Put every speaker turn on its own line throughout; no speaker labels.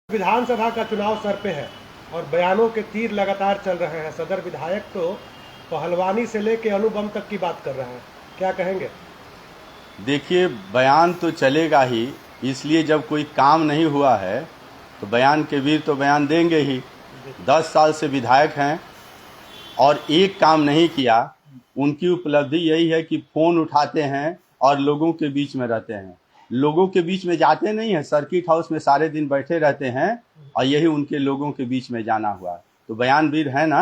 विधानसभा का चुनाव सर पे है और बयानों के तीर लगातार चल रहे हैं। सदर विधायक तो पहलवानी से लेके अणुबम तक की बात कर रहे हैं, क्या कहेंगे?
देखिए, बयान तो चलेगा ही, इसलिए जब कोई काम नहीं हुआ है तो बयान के वीर तो बयान देंगे ही। 10 साल से विधायक हैं और एक काम नहीं किया। उनकी उपलब्धि यही है कि फोन उठाते हैं और लोगों के बीच में रहते हैं। लोगों के बीच में जाते नहीं हैं, सर्किट हाउस में सारे दिन बैठे रहते हैं और यही उनके लोगों के बीच में जाना हुआ। तो बयान वीर है ना।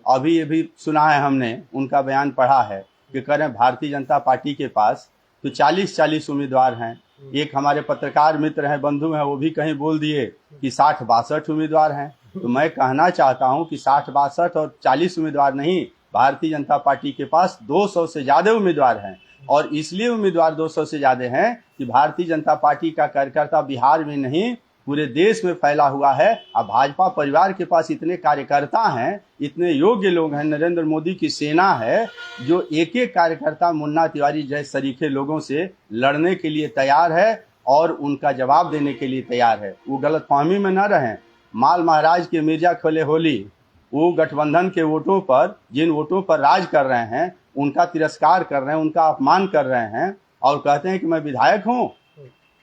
अभी ये भी सुना है, हमने उनका बयान पढ़ा है कि कह रहे हैं भारतीय जनता पार्टी के पास तो 40 उम्मीदवार हैं। एक हमारे पत्रकार मित्र हैं, बंधु हैं, वो भी कहीं बोल दिए कि 60-62 उम्मीदवार हैं। तो मैं कहना चाहता हूं कि 60-62 और 40 उम्मीदवार नहीं, भारतीय जनता पार्टी के पास 200 से ज्यादा उम्मीदवार हैं। और इसलिए उम्मीदवार 200 से ज्यादा हैं कि भारतीय जनता पार्टी का कार्यकर्ता बिहार में नहीं पूरे देश में फैला हुआ है। अब भाजपा परिवार के पास इतने कार्यकर्ता हैं, इतने योग्य लोग हैं, नरेंद्र मोदी की सेना है जो एक एक कार्यकर्ता मुन्ना तिवारी जैसे सरीखे लोगों से लड़ने के लिए तैयार है और उनका जवाब देने के लिए तैयार है। वो गलतफहमी में न रहें। माल महाराज के मिर्जा खोले होली, वो गठबंधन के वोटों पर, जिन वोटों पर राज कर रहे हैं, उनका तिरस्कार कर रहे हैं, उनका अपमान कर रहे हैं और कहते हैं कि मैं विधायक हूं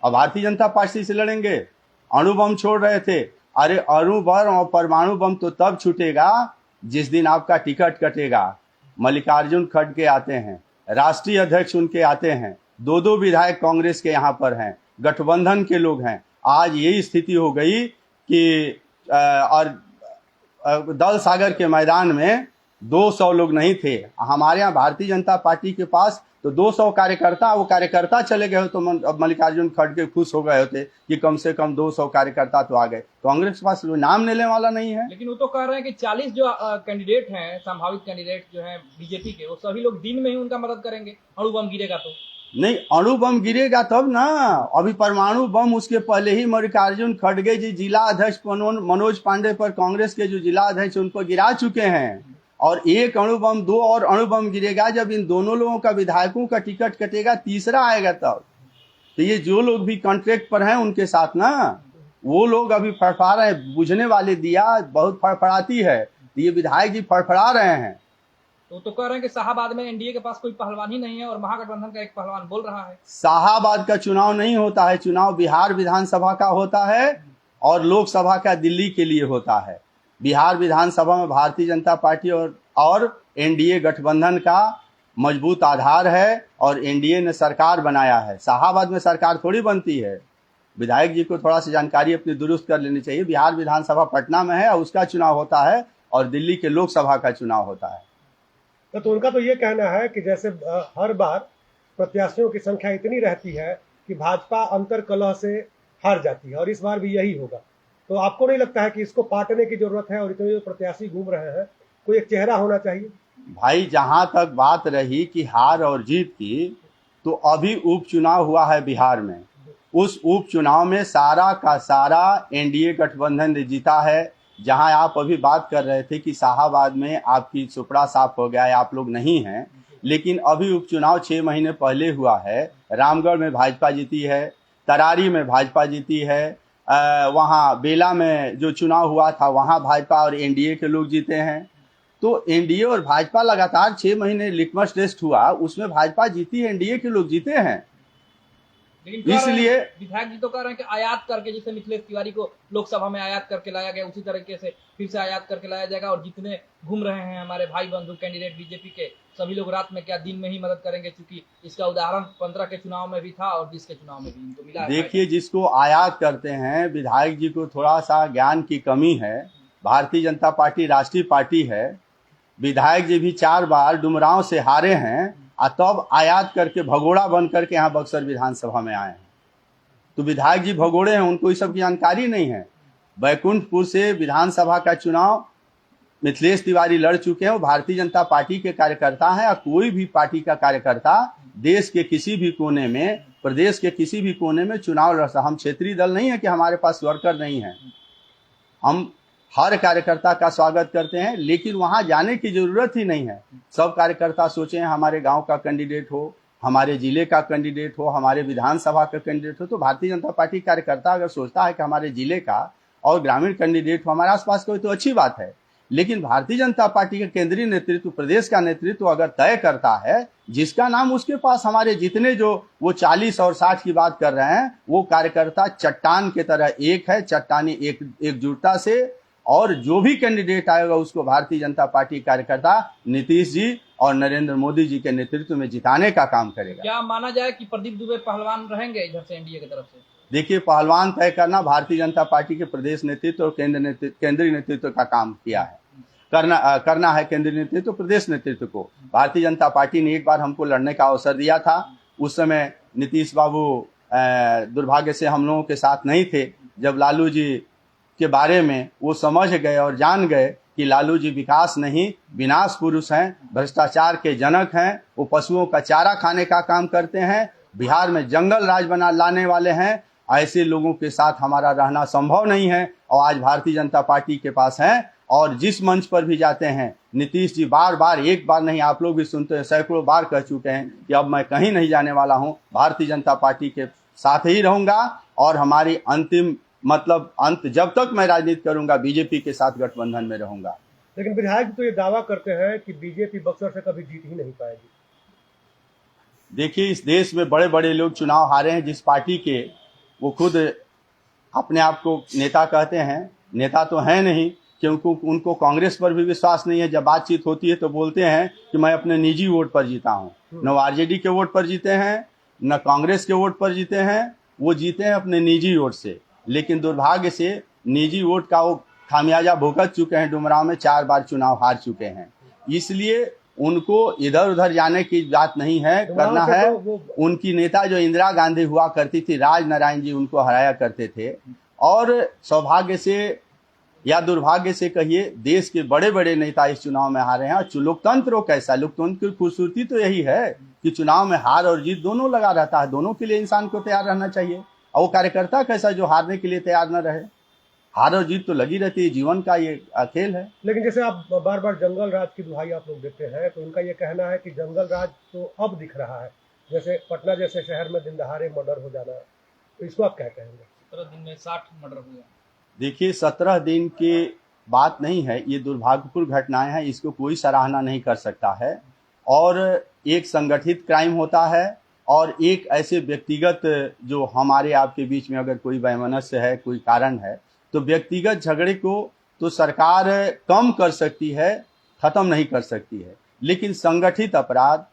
और भारतीय जनता पार्टी से लड़ेंगे। अणु बम छोड़ रहे थे। अरे अणु बम और परमाणु बम तो तब छूटेगा जिस दिन आपका टिकट कटेगा। मल्लिकार्जुन खड़गे आते हैं, राष्ट्रीय अध्यक्ष उनके आते हैं, 2 विधायक कांग्रेस के यहाँ पर हैं, गठबंधन के लोग हैं। आज यही स्थिति हो गई कि और दल सागर के मैदान में 200 लोग नहीं थे। हमारे यहाँ भारतीय जनता पार्टी के पास तो 200 कार्यकर्ता, वो कार्यकर्ता चले गए हो तो मल्लिकार्जुन खड़गे खुश हो गए होते कि कम से कम 200 कार्यकर्ता तो आ गए। कांग्रेस के पास नाम लेने वाला नहीं है।
लेकिन वो तो कह रहे हैं कि 40 जो कैंडिडेट हैं, संभावित कैंडिडेट जो हैं बीजेपी के, वो सभी लोग दिन में ही उनका मदद करेंगे। अणु बम गिरेगा तो
नहीं, अणु बम गिरेगा तब ना। अभी परमाणु बम, उसके पहले ही मल्लिकार्जुन खड़गे जी जिला अध्यक्ष मनोज पांडे पर कांग्रेस के जो जिला अध्यक्ष उनको गिरा चुके हैं। और एक अणु बम, 2 और अणु बम गिरेगा जब इन दोनों लोगों का, विधायकों का टिकट कटेगा, तीसरा आएगा तब। तो ये जो लोग भी कॉन्ट्रैक्ट पर हैं उनके साथ ना, वो लोग अभी फड़फड़ा रहे हैं। बुझने वाले दिया बहुत फड़फड़ाती है, तो ये विधायक जी फड़फड़ा रहे हैं।
तो कह रहे हैं कि शाहाबाद में एनडीए के पास कोई पहलवान ही नहीं है और महागठबंधन का एक पहलवान बोल रहा है।
शाहाबाद का चुनाव नहीं होता है, चुनाव बिहार विधानसभा का होता है और लोकसभा का दिल्ली के लिए होता है। बिहार विधानसभा में भारतीय जनता पार्टी और एनडीए गठबंधन का मजबूत आधार है और एनडीए ने सरकार बनाया है। शाहाबाद में सरकार थोड़ी बनती है। विधायक जी को थोड़ा सा जानकारी अपनी दुरुस्त कर लेनी चाहिए। बिहार विधानसभा पटना में है और उसका चुनाव होता है और दिल्ली के लोकसभा का चुनाव होता है।
तो उनका तो ये कहना है कि जैसे हर बार प्रत्याशियों की संख्या इतनी रहती है कि भाजपा अंतर कलह से हार जाती है और इस बार भी यही होगा। तो आपको नहीं लगता है कि इसको पाटने की जरूरत है और इतने जो प्रत्याशी घूम रहे हैं, कोई एक चेहरा होना चाहिए?
भाई, जहां तक बात रही कि हार और जीत की, तो अभी उपचुनाव हुआ है बिहार में। उस उपचुनाव में सारा का सारा एनडीए गठबंधन ने जीता है। जहां आप अभी बात कर रहे थे कि शाहाबाद में आपकी सुपड़ा साफ हो गया है, आप लोग नहीं हैं, लेकिन अभी उपचुनाव 6 महीने पहले हुआ है। रामगढ़ में भाजपा जीती है, तरारी में भाजपा जीती है, वहां बेला में जो चुनाव हुआ था वहां भाजपा और एनडीए के लोग जीते हैं। तो एनडीए और भाजपा लगातार 6 महीने लिटमस टेस्ट हुआ, उसमें भाजपा जीती है, एनडीए के लोग जीते हैं।
लेकिन
इसलिए
विधायक जी तो कह रहे हैं कि आयात करके, जैसे मिथिलेश तिवारी को लोकसभा में आयात करके लाया गया, उसी तरीके से फिर से आयात करके लाया जाएगा। और जितने घूम रहे हैं हमारे भाई बंधु कैंडिडेट बीजेपी के, सभी लोग रात में क्या दिन में ही मदद करेंगे, क्योंकि इसका उदाहरण 15 के चुनाव में भी था और 20 के चुनाव में भी इनको मिला है।
देखिए, जिसको आयात करते हैं, विधायक जी को थोड़ा सा ज्ञान की कमी है। भारतीय जनता पार्टी राष्ट्रीय पार्टी है। विधायक जी भी 4 बार डुमरांव से हारे हैं और तब आयात करके भगोड़ा बन करके यहाँ बक्सर विधानसभा में आए हैं। तो विधायक जी भगोड़े हैं, उनको इस सब की जानकारी नहीं है। बैकुंठपुर से विधानसभा का चुनाव मिथिलेश तिवारी लड़ चुके हैं। वो भारतीय जनता पार्टी के कार्यकर्ता हैं और कोई भी पार्टी का कार्यकर्ता देश के किसी भी कोने में, प्रदेश के किसी भी कोने में चुनाव लड़ सकता। हम क्षेत्रीय दल नहीं है कि हमारे पास वर्कर नहीं है। हम हर कार्यकर्ता का स्वागत करते हैं, लेकिन वहां जाने की जरूरत ही नहीं है। सब कार्यकर्ता सोचे हैं हमारे गांव का कैंडिडेट हो, हमारे जिले का कैंडिडेट हो, हमारे विधानसभा का कैंडिडेट हो। तो भारतीय जनता पार्टी कार्यकर्ता अगर सोचता है कि हमारे जिले का और ग्रामीण कैंडिडेट हो हमारे आसपास कोई तो अच्छी बात है, लेकिन भारतीय जनता पार्टी का केंद्रीय नेतृत्व, प्रदेश का नेतृत्व अगर तय करता है, जिसका नाम उसके पास हमारे जितने जो वो 40 और 60 की बात कर रहे हैं, वो कार्यकर्ता चट्टान के तरह एक है, चट्टानी एकजुटता से, और जो भी कैंडिडेट आएगा उसको भारतीय जनता पार्टी कार्यकर्ता नीतीश जी और नरेंद्र मोदी जी के नेतृत्व में जिताने का काम करेगा।
क्या माना जाए कि प्रदीप दुबे पहलवान रहेंगे इधर से एनडीए की तरफ से?
देखिए, पहलवान तय करना भारतीय जनता पार्टी के प्रदेश नेतृत्व और केंद्रीय नेतृत्व का काम किया है, करना है केंद्रीय नेतृत्व, प्रदेश नेतृत्व को। भारतीय जनता पार्टी ने एक बार हमको लड़ने का अवसर दिया था, उस समय नीतीश बाबू दुर्भाग्य से हम लोगों के साथ नहीं थे। जब लालू जी के बारे में वो समझ गए और जान गए कि लालू जी विकास नहीं विनाश पुरुष हैं, भ्रष्टाचार के जनक हैं, वो पशुओं का चारा खाने का काम करते हैं, बिहार में जंगल राज बना लाने वाले हैं, ऐसे लोगों के साथ हमारा रहना संभव नहीं है। और आज भारतीय जनता पार्टी के पास हैं, और जिस मंच पर भी जाते हैं नीतीश जी बार बार, एक बार नहीं आप लोग भी सुनते हैं, सैकड़ों बार कह चुके हैं कि अब मैं कहीं नहीं जाने वाला हूं, भारतीय जनता पार्टी के साथ ही रहूंगा, और हमारी अंतिम अंत जब तक मैं राजनीति करूंगा बीजेपी के साथ गठबंधन में रहूंगा।
लेकिन विधायक तो ये दावा करते हैं कि बीजेपी बक्सर से कभी जीत ही नहीं पाएगी।
देखिए, इस देश में बड़े बड़े लोग चुनाव हारे हैं, जिस पार्टी के वो खुद अपने आप को नेता कहते हैं, नेता तो है नहीं, क्योंकि उनको कांग्रेस पर भी विश्वास नहीं है। जब बातचीत होती है तो बोलते हैं कि मैं अपने निजी वोट पर जीता हूँ। न आरजेडी के वोट पर जीते हैं, न कांग्रेस के वोट पर जीते हैं, वो जीते हैं अपने निजी वोट से। लेकिन दुर्भाग्य से निजी वोट का वो खामियाजा भुगत चुके हैं, डुमरांव में 4 बार चुनाव हार चुके हैं। इसलिए उनको इधर उधर जाने की बात नहीं है, करना है। उनकी नेता जो इंदिरा गांधी हुआ करती थी, राजनारायण जी उनको हराया करते थे, और सौभाग्य से या दुर्भाग्य से कहिए देश के बड़े बड़े नेता इस चुनाव में हारे हैं। और लोकतंत्र कैसा, लोकतंत्र की खूबसूरती तो यही है कि चुनाव में हार और जीत दोनों लगा रहता है, दोनों के लिए इंसान को तैयार रहना चाहिए। और वो कार्यकर्ता कैसा जो हारने के लिए तैयार न रहे, हार और जीत तो लगी रहती है, जीवन का ये खेल है।
लेकिन जैसे आप बार बार जंगल राज की दुहाई आप लोग देते हैं, तो उनका ये कहना है कि जंगल राज तो अब दिख रहा है, जैसे पटना जैसे शहर में दिन दहाड़े मर्डर हो जाना, तो इसको आप क्या कहेंगे?
17 दिन में 60 मर्डर हुए।
देखिए, 17 दिन की बात नहीं है, ये दुर्भाग्यपूर्ण घटनाएं हैं, इसको कोई सराहना नहीं कर सकता है। और एक संगठित क्राइम होता है, और एक ऐसे व्यक्तिगत जो हमारे आपके बीच में अगर कोई वैमनस्य है, कोई कारण है, तो व्यक्तिगत झगड़े को तो सरकार कम कर सकती है, खत्म नहीं कर सकती है। लेकिन संगठित अपराध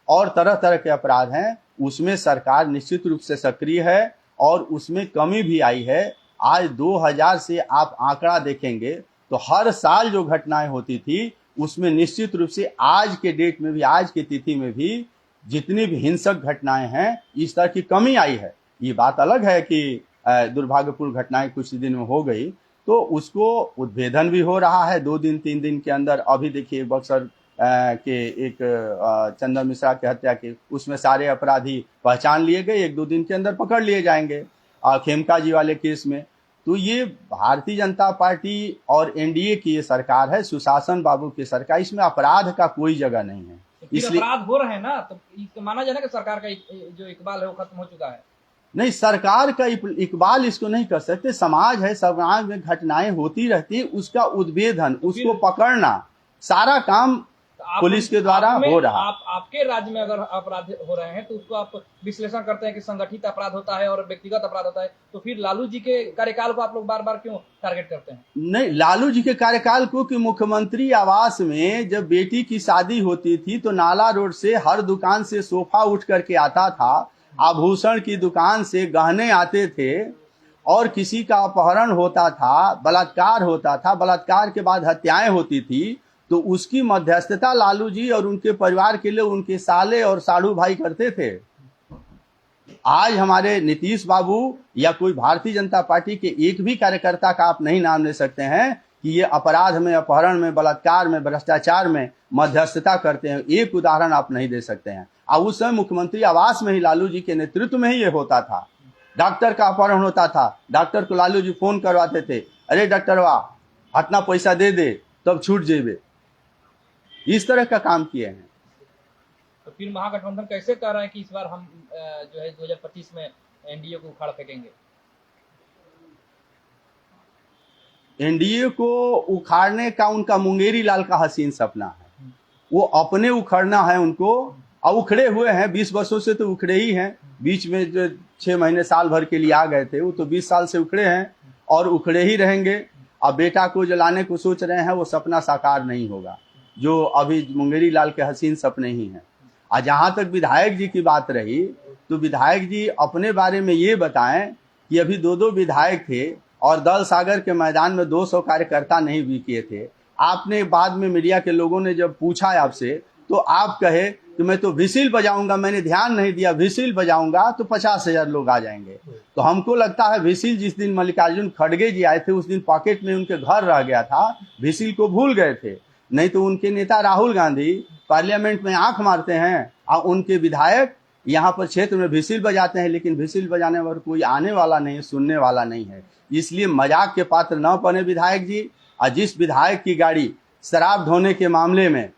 और तरह तरह के अपराध हैं, उसमें सरकार निश्चित रूप से सक्रिय है, और उसमें कमी भी आई है। आज 2000 से आप आंकड़ा देखेंगे तो हर साल जो घटनाएं होती थी, उसमें निश्चित रूप से आज के डेट में भी, आज की तिथि में भी जितनी भी हिंसक घटनाएं हैं, इस तरह की कमी आई है। ये बात अलग है कि दुर्भाग्यपूर्ण घटनाएं कुछ दिन में हो गई, तो उसको उद्भेदन भी हो रहा है 2 दिन 3 दिन के अंदर। अभी देखिए बक्सर के एक चंदन मिश्रा की हत्या के, उसमें सारे अपराधी पहचान लिए गए, 1-2 दिन के अंदर पकड़ लिए जाएंगे। खेमका जी वाले केस में तो ये भारतीय जनता पार्टी और एनडीए की ये सरकार है, सुशासन बाबू की सरकार, इसमें अपराध का कोई जगह नहीं है।
इसलिए अपराध हो रहे हैं ना, तो माना जाए ना कि सरकार का जो इकबाल है वो खत्म हो चुका है।
नहीं, सरकार का इकबाल इसको नहीं कर सकते। समाज है, समाज में घटनाएं होती रहती, उसका उद्भेदन, उसको पकड़ना, सारा काम पुलिस के द्वारा हो रहा।
आपके राज्य में अगर अपराध हो रहे हैं तो उसको आप विश्लेषण करते हैं कि संगठित अपराध होता है और व्यक्तिगत अपराध होता है, तो फिर लालू जी के कार्यकाल को आप लोग बार बार क्यों टारगेट करते हैं? नहीं,
लालू जी के कार्यकाल को कि मुख्यमंत्री आवास में जब बेटी की शादी होती थी तो नाला रोड से हर दुकान से सोफा उठ करके आता था, आभूषण की दुकान से गहने आते थे, और किसी का अपहरण होता था, बलात्कार होता था, बलात्कार के बाद हत्याएं होती थी, तो उसकी मध्यस्थता लालू जी और उनके परिवार के लिए उनके साले और साड़ू भाई करते थे। आज हमारे नीतीश बाबू या कोई भारतीय जनता पार्टी के एक भी कार्यकर्ता का आप नहीं नाम ले सकते हैं कि ये अपराध में, अपहरण में, बलात्कार में, भ्रष्टाचार में मध्यस्थता करते हैं। एक उदाहरण आप नहीं दे सकते हैं। और उस समय मुख्यमंत्री आवास में ही लालू जी के नेतृत्व में ही ये होता था। डॉक्टर का अपहरण होता था, डॉक्टर को लालू जी फोन करवाते थे, अरे डॉक्टर वाह इतना पैसा दे दे तब छूट जेबे, इस तरह का काम किए हैं।
तो फिर महागठबंधन कैसे कह रहे हैं कि इस बार हम जो है 2025 में एनडीए को उखाड़ फेंकेंगे?
एनडीए को उखाड़ने का उनका मुंगेरी लाल का हसीन सपना है। वो अपने उखड़ना है उनको, और उखड़े हुए हैं 20 वर्षों से, तो उखड़े ही हैं। बीच में जो 6 महीने साल भर के लिए आ गए थे, वो तो 20 साल से उखड़े हैं और उखड़े ही रहेंगे। अब बेटा को जो लाने को सोच रहे हैं वो सपना साकार नहीं होगा, जो अभी मुंगेरी लाल के हसीन सपने ही हैं। और जहाँ तक विधायक जी की बात रही, तो विधायक जी अपने बारे में ये बताएं कि अभी 2 विधायक थे और दल सागर के मैदान में 200 कार्यकर्ता नहीं भी किए थे। आपने बाद में मीडिया के लोगों ने जब पूछा आपसे, तो आप कहे कि मैं तो व्हिसिल बजाऊंगा, मैंने ध्यान नहीं दिया, व्हिसिल बजाऊंगा तो 50,000 लोग आ जाएंगे। तो हमको लगता है व्हिसिल जिस दिन मल्लिकार्जुन खड़गे जी आए थे, उस दिन पॉकेट में उनके घर रह गया था, व्हिसिल को भूल गए थे। नहीं तो उनके नेता राहुल गांधी पार्लियामेंट में आंख मारते हैं और उनके विधायक यहाँ पर क्षेत्र में व्हिसिल बजाते हैं, लेकिन व्हिसिल बजाने पर कोई आने वाला नहीं, सुनने वाला नहीं है। इसलिए मजाक के पात्र न बने विधायक जी। और जिस विधायक की गाड़ी शराब ढोने के मामले में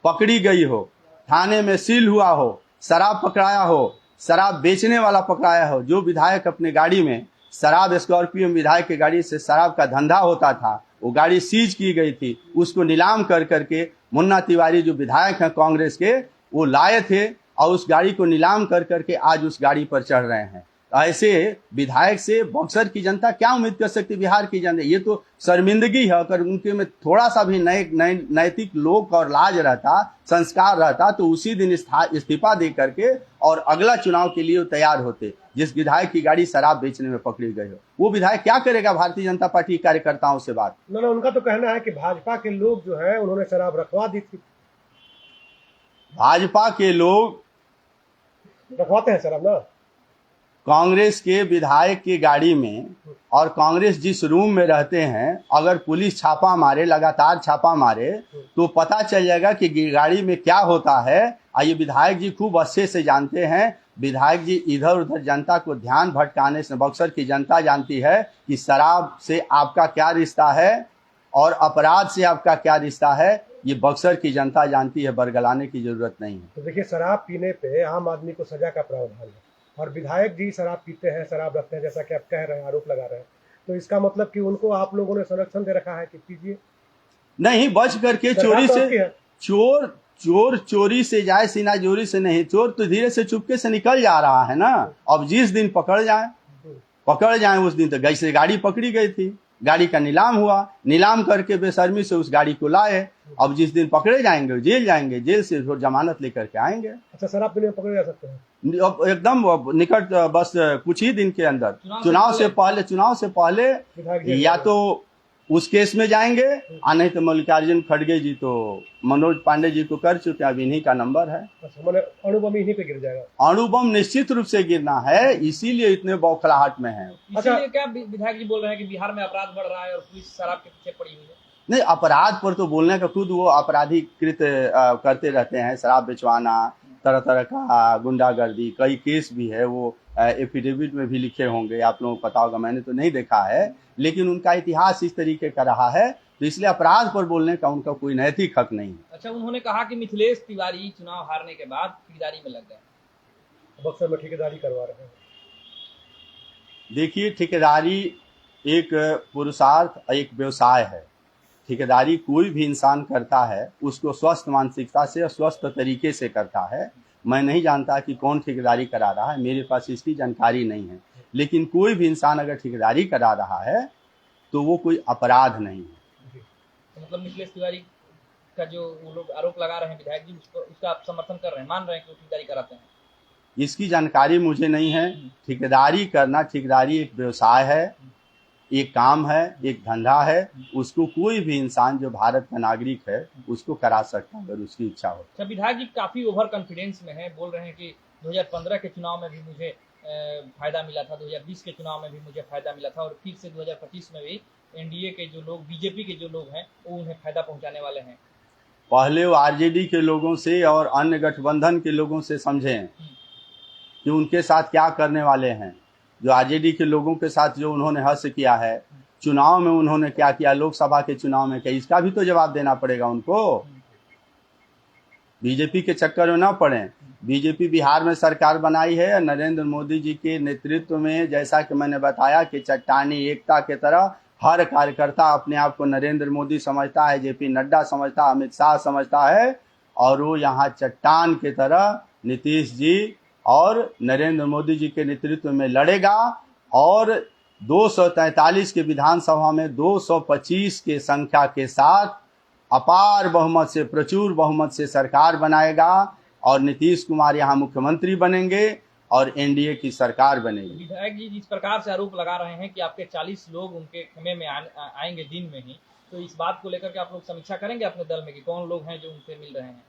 पकड़ी गई हो, थाने में सील हुआ हो, शराब पकड़ाया हो, शराब बेचने वाला पकड़ाया हो, जो विधायक अपने गाड़ी में शराब, स्कॉर्पियो विधायक की गाड़ी से शराब का धंधा होता था, वो गाड़ी सीज की गई थी, उसको नीलाम कर करके मुन्ना तिवारी जो विधायक हैं कांग्रेस के, वो लाए थे और उस गाड़ी को नीलाम कर करके आज उस गाड़ी पर चढ़ रहे हैं। ऐसे विधायक से बक्सर की जनता क्या उम्मीद कर सकती, बिहार की जनता? ये तो शर्मिंदगी है। अगर उनके में थोड़ा सा भी नैतिक लोक और लाज रहता, संस्कार रहता, तो उसी दिन इस्तीफा दे करके और अगला चुनाव के लिए तैयार होते। जिस विधायक की गाड़ी शराब बेचने में पकड़ी गई हो, वो विधायक क्या करेगा भारतीय जनता पार्टी के कार्यकर्ताओं से बात?
ना, उनका तो कहना है कि भाजपा के लोग जो है उन्होंने शराब रखवा दी थी।
भाजपा के लोग
रखवाते हैं शराब ना?
कांग्रेस के विधायक की गाड़ी में, और कांग्रेस जिस रूम में रहते हैं, अगर पुलिस छापा मारे, लगातार छापा मारे, तो पता चल जाएगा कि गाड़ी में क्या होता है। और ये विधायक जी खूब अच्छे से जानते हैं। विधायक जी इधर उधर जनता को ध्यान भटकाने से, बक्सर की जनता जानती है कि शराब से आपका क्या रिश्ता है और अपराध से आपका क्या रिश्ता है, ये बक्सर की जनता जानती है। बरगलाने की जरूरत नहीं है।
तो देखिए, शराब पीने पे आम आदमी को सजा का प्रावधान है, और विधायक जी शराब पीते हैं, शराब रखते हैं, जैसा कि आप कह रहे हैं, आरोप लगा रहे हैं। तो इसका मतलब कि उनको आप लोगों ने संरक्षण दे रखा है कि पीजिए
नहीं, बच करके चोरी से, चोर चोरी से जाए, सीना जोरी से नहीं। चोर तो धीरे से चुपके से निकल जा रहा है ना। अब जिस दिन पकड़ जाए उस दिन तो जैसे गाड़ी पकड़ी गई थी, गाड़ी का नीलाम हुआ, नीलाम करके बेशर्मी से उस गाड़ी को लाए। अब जिस दिन पकड़े जाएंगे जेल जाएंगे, जेल से फिर जमानत लेकर के आएंगे।
अच्छा, शराब पीने में पकड़े जा सकते हैं
अब एकदम निकट, बस कुछ ही दिन के अंदर, चुनाव से पहले या तो उस केस में जाएंगे, और नहीं तो मल्लिकार्जुन खड़गे जी तो मनोज पांडे जी को कर चुके, अब इन्हीं का नंबर है।
अच्छा, मैंने अणुबम इन्हीं पे गिर जाएगा।
अणुबम निश्चित रूप से गिरना है, इसीलिए इतने बौखलाहट में है।
इसीलिए क्या विधायक जी बोल रहे हैं कि बिहार में अपराध बढ़ रहा है और पुलिस शराब के पीछे पड़ी हुई है? नहीं,
अपराध पर तो बोलने का, खुद वो अपराधीकृत करते रहते हैं, शराब बेचवाना, तरह तरह का गुंडागर्दी, कई केस भी है, वो एफिडेविट में भी लिखे होंगे, आप लोगों को पता होगा, मैंने तो नहीं देखा है, लेकिन उनका इतिहास इस तरीके का रहा है, तो इसलिए अपराध पर बोलने का उनका कोई नैतिक हक नहीं है।
अच्छा, उन्होंने कहा कि मिथिलेश तिवारी चुनाव हारने के बाद ठेकेदारी में लग गए।
बक्सर में ठेकेदारी करवा रहे हैं।
देखिए, ठेकेदारी एक पुरुषार्थ, एक व्यवसाय है। ठेकेदारी कोई भी इंसान करता है, उसको स्वस्थ मानसिकता से और स्वस्थ तरीके से करता है। मैं नहीं जानता कि कौन ठेकेदारी करा रहा है, मेरे पास इसकी जानकारी नहीं है, लेकिन कोई भी इंसान अगर ठेकेदारी करा रहा है तो वो कोई अपराध नहीं है।
तो मतलब मिथिलेश तिवारी का जो वो लोग आरोप लगा रहे हैं विधायक जी, उसका आप समर्थन कर रहे हैं, मान रहे हैं कि वो ठेकेदारी कराते हैं?
इसकी जानकारी मुझे नहीं है। ठेकेदारी करना, ठेकेदारी एक व्यवसाय है, एक काम है, एक धंधा है, उसको कोई भी इंसान जो भारत का नागरिक है उसको करा सकता है अगर उसकी इच्छा हो।
अच्छा, विधायक जी काफी ओवर कॉन्फिडेंस में है, बोल रहे हैं कि 2015 के चुनाव में भी मुझे फायदा मिला था, 2020 के चुनाव में भी मुझे फायदा मिला था, और फिर से 2025 में भी एनडीए के जो लोग, बीजेपी के जो लोग हैं, वो उन्हें फायदा पहुंचाने वाले हैं।
पहले वो आरजेडी के लोगों से और अन्य गठबंधन के लोगों से समझें कि उनके साथ क्या करने वाले हैं। जो आरजेडी के लोगों के साथ जो उन्होंने हर्ष किया है, चुनाव में उन्होंने क्या किया, लोकसभा के चुनाव में क्या, इसका भी तो जवाब देना पड़ेगा उनको। बीजेपी के चक्कर में ना पड़े। बीजेपी बिहार में सरकार बनाई है नरेंद्र मोदी जी के नेतृत्व में, जैसा कि मैंने बताया कि चट्टानी एकता के तरह हर कार्यकर्ता अपने आप को नरेंद्र मोदी समझता है, जेपी नड्डा समझता है, अमित शाह समझता है, और वो यहाँ चट्टान की तरह नीतीश जी और नरेंद्र मोदी जी के नेतृत्व में लड़ेगा और 243 के विधानसभा में 225 के संख्या के साथ अपार बहुमत से, प्रचुर बहुमत से सरकार बनाएगा और नीतीश कुमार यहाँ मुख्यमंत्री बनेंगे और एनडीए की सरकार बनेगी।
विधायक जी जिस प्रकार से आरोप लगा रहे हैं कि आपके 40 लोग उनके खेमे में आएंगे दिन में ही, तो इस बात को लेकर के आप लोग समीक्षा करेंगे अपने दल में कि कौन लोग हैं जो उनसे मिल रहे हैं?